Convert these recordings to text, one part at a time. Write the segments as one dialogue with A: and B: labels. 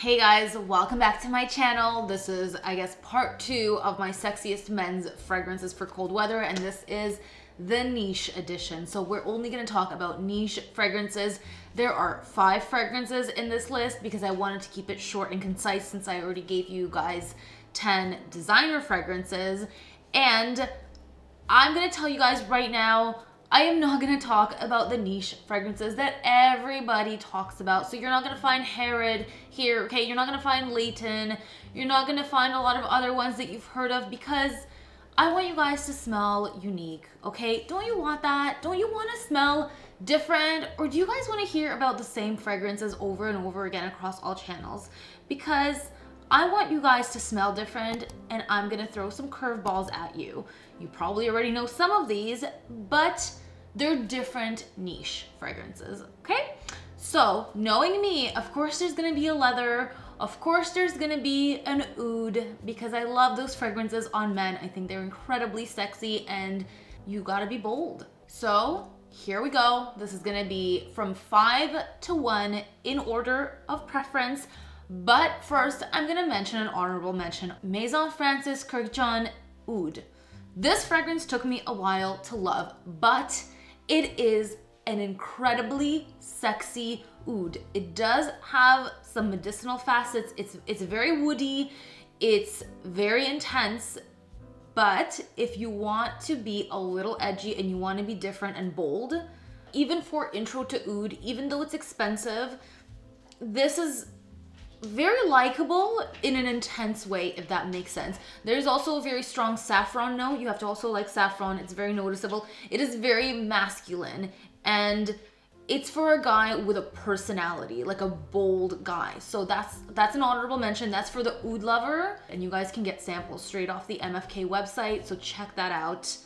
A: Hey guys, welcome back to my channel. This is, I guess, part 2 of my sexiest men's fragrances for cold weather, and this is the niche edition. So we're only going to talk about niche fragrances. There are 5 fragrances in this list because I wanted to keep it short and concise since I already gave you guys 10 designer fragrances. And I'm going to tell you guys right now, I am not going to talk about the niche fragrances that everybody talks about. So you're not going to find Herod here, okay? You're not going to find Leighton. You're not going to find a lot of other ones that you've heard of because I want you guys to smell unique, okay? Don't you want that? Don't you want to smell different? Or do you guys want to hear about the same fragrances over and over again across all channels? Because I want you guys to smell different, and I'm going to throw some curveballs at you. You probably already know some of these, but they're different niche fragrances, okay? So, knowing me, of course there's gonna be a leather, of course there's gonna be an oud, because I love those fragrances on men. I think they're incredibly sexy, and you gotta be bold. So, here we go. This is gonna be from 5 to 1 in order of preference, but first I'm gonna mention an honorable mention. Maison Francis Kurkdjian Oud. This fragrance took me a while to love, but it is an incredibly sexy oud. It does have some medicinal facets. It's very woody, it's very intense, but if you want to be a little edgy and you want to be different and bold, even for intro to oud, even though it's expensive, this is very likable in an intense way, if that makes sense. There's also a very strong saffron note. You have to also like saffron. It's very noticeable. It is very masculine, and it's for a guy with a personality, like a bold guy. So that's an honorable mention. That's for the oud lover, and you guys can get samples straight off the MFK website, so check that out.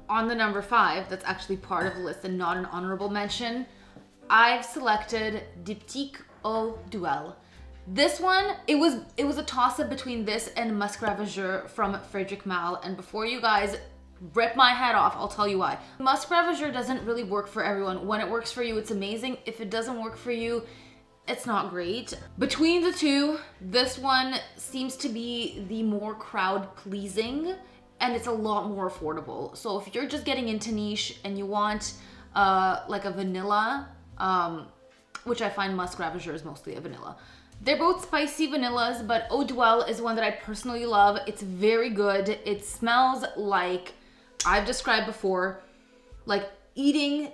A: On the number 5, that's actually part of the list and not an honorable mention, I've selected Diptyque Eau Duel. This one, it was a toss-up between this and Musc Ravageur from Frédéric Malle, and before you guys rip my head off, I'll tell you why. Musc Ravageur doesn't really work for everyone. When it works for you, it's amazing. If it doesn't work for you, it's not great. Between the two, this one seems to be the more crowd-pleasing, and it's a lot more affordable. So if you're just getting into niche and you want like a vanilla, which I find Musc Ravageur is mostly a vanilla. They're both spicy vanillas, but Eau Duel is one that I personally love. It's very good. It smells like, I've described before, like eating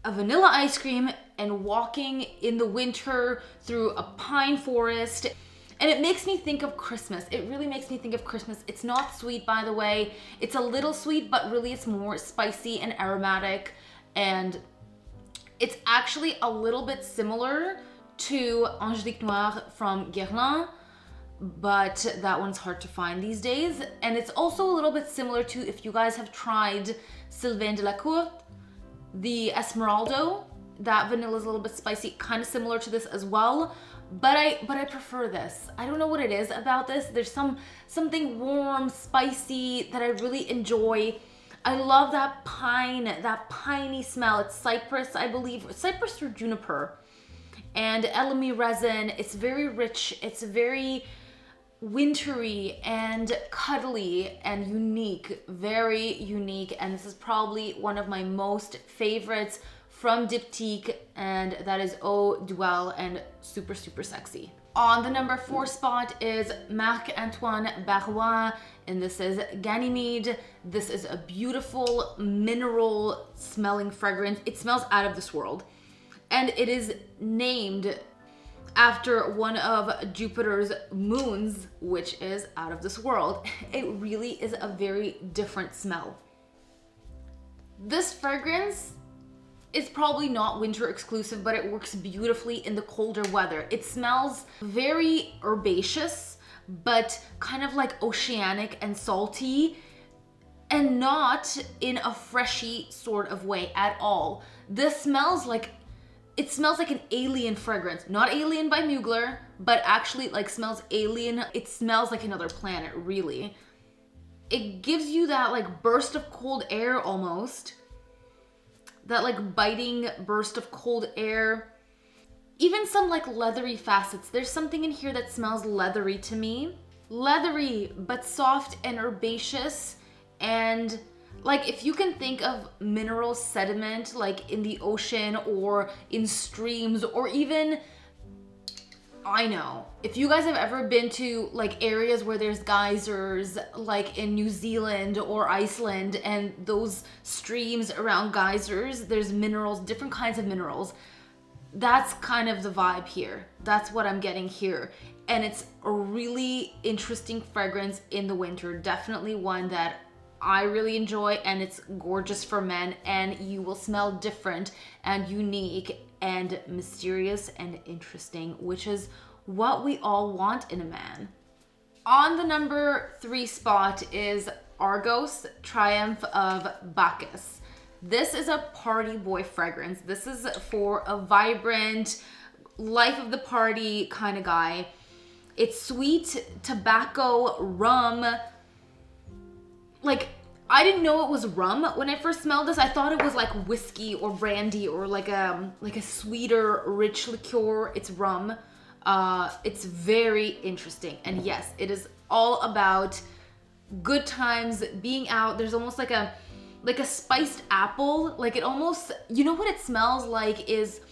A: a vanilla ice cream and walking in the winter through a pine forest. And it makes me think of Christmas. It really makes me think of Christmas. It's not sweet, by the way. It's a little sweet, but really it's more spicy and aromatic. And it's actually a little bit similar to Angelique Noir from Guerlain, but that one's hard to find these days. And it's also a little bit similar to, if you guys have tried Sylvain de la Cour, the Esmeraldo, that vanilla is a little bit spicy, kind of similar to this as well, but I prefer this. I don't know what it is about this. There's something warm, spicy that I really enjoy. I love that pine, that piney smell. It's cypress, I believe, cypress or juniper. And elemi resin. It's very rich, it's very wintry and cuddly and unique, very unique. And this is probably one of my most favorites from Diptyque, and that is Eau Duel, and super, super sexy. On the number 4 spot is Marc-Antoine Barrois, and this is Ganymede. This is a beautiful mineral smelling fragrance. It smells out of this world. And it is named after one of Jupiter's moons, which is out of this world. It really is a very different smell. This fragrance is probably not winter exclusive, but it works beautifully in the colder weather. It smells very herbaceous, but kind of like oceanic and salty, and not in a freshy sort of way at all. This smells like, it smells like an alien fragrance. Not Alien by Mugler, but actually like smells alien. It smells like another planet, really. It gives you that like burst of cold air almost. That like biting burst of cold air. even some like leathery facets. There's something in here that smells leathery to me. Leathery, but soft and herbaceous. And like, if you can think of mineral sediment, like in the ocean or in streams, or even, I know, if you guys have ever been to like areas where there's geysers, like in New Zealand or Iceland, and those streams around geysers, there's minerals, different kinds of minerals. That's kind of the vibe here. That's what I'm getting here. And it's a really interesting fragrance in the winter. Definitely one that I really enjoy, and it's gorgeous for men, and you will smell different and unique and mysterious and interesting, which is what we all want in a man. On the number 3 spot is Argos Triumph of Baccus. This is a party boy fragrance. This is for a vibrant, life of the party kind of guy. It's sweet, tobacco, rum. Like, I didn't know it was rum when I first smelled this. I thought it was like whiskey or brandy or like a sweeter, rich liqueur. It's rum. It's very interesting. And yes, it is all about good times, being out. There's almost like a spiced apple. Like, it almost, you know what it smells like is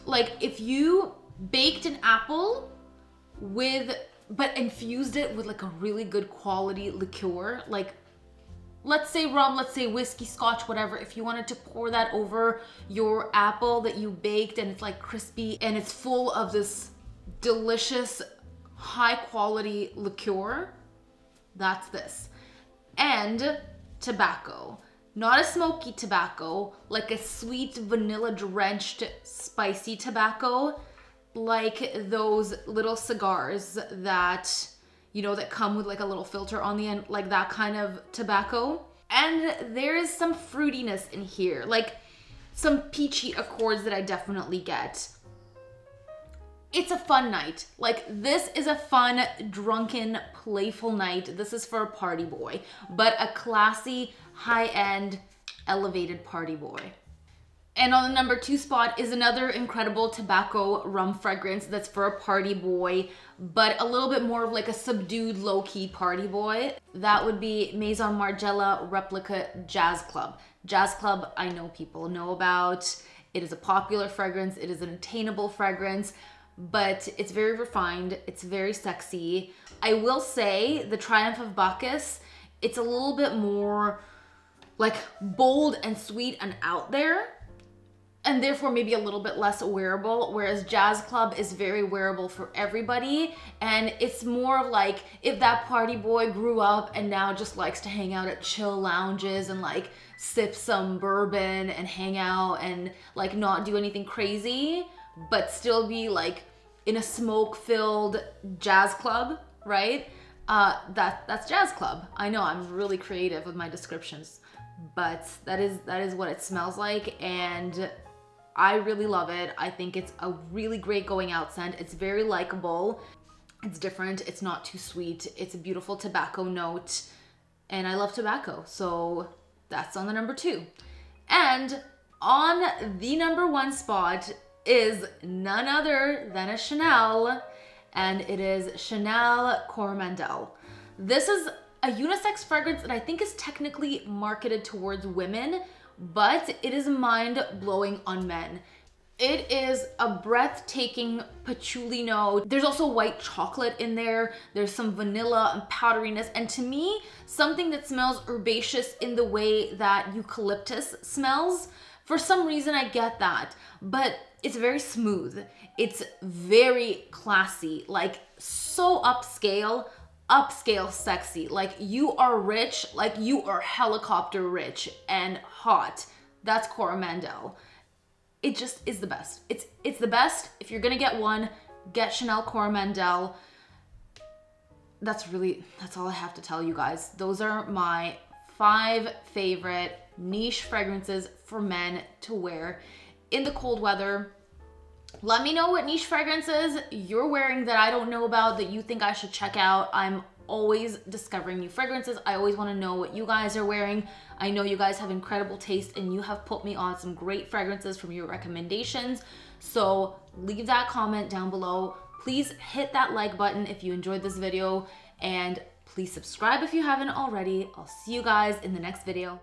A: like if you baked an apple but infused it with like a really good quality liqueur, like let's say rum, let's say whiskey, scotch, whatever. If you wanted to pour that over your apple that you baked and it's like crispy and it's full of this delicious, high quality liqueur, that's this. And tobacco. Not a smoky tobacco, like a sweet vanilla drenched spicy tobacco, like those little cigars that, you know, that come with like a little filter on the end, like that kind of tobacco. And there is some fruitiness in here, like some peachy accords that I definitely get. It's a fun night. Like, this is a fun, drunken, playful night. This is for a party boy, but a classy, high-end, elevated party boy. And on the number 2 spot is another incredible tobacco rum fragrance that's for a party boy, but a little bit more of like a subdued, low-key party boy. That would be Maison Margiela Replica Jazz Club. Jazz Club, I know people know about. It is a popular fragrance. It is an attainable fragrance, but it's very refined. It's very sexy. I will say the Triumph of Baccus, it's a little bit more like bold and sweet and out there, and therefore maybe a little bit less wearable, whereas Jazz Club is very wearable for everybody. And it's more of like if that party boy grew up and now just likes to hang out at chill lounges and like sip some bourbon and hang out and like not do anything crazy, but still be like in a smoke-filled jazz club, right? That's Jazz Club. I know I'm really creative with my descriptions, but that is what it smells like, and I really love it. I think it's a really great going out scent. It's very likable. It's different. It's not too sweet. It's a beautiful tobacco note, and I love tobacco, so that's on the number 2. And on the number 1 spot is none other than a Chanel, and it is Chanel Coromandel. This is a unisex fragrance that I think is technically marketed towards women, but it is mind-blowing on men. It is a breathtaking patchouli note. There's also white chocolate in there. There's some vanilla and powderiness, and to me, something that smells herbaceous in the way that eucalyptus smells. For some reason, I get that, but it's very smooth. It's very classy, like so upscale sexy. Like you are rich, like you are helicopter rich and hot. That's Coromandel. It just is the best. It's the best. If you're gonna get one, get Chanel Coromandel. That's all I have to tell you guys. Those are my 5 favorite niche fragrances for men to wear in the cold weather. Let me know what niche fragrances you're wearing that I don't know about that you think I should check out. I'm always discovering new fragrances. I always want to know what you guys are wearing. I know you guys have incredible taste and you have put me on some great fragrances from your recommendations. So leave that comment down below. Please hit that like button if you enjoyed this video, and please subscribe if you haven't already. I'll see you guys in the next video.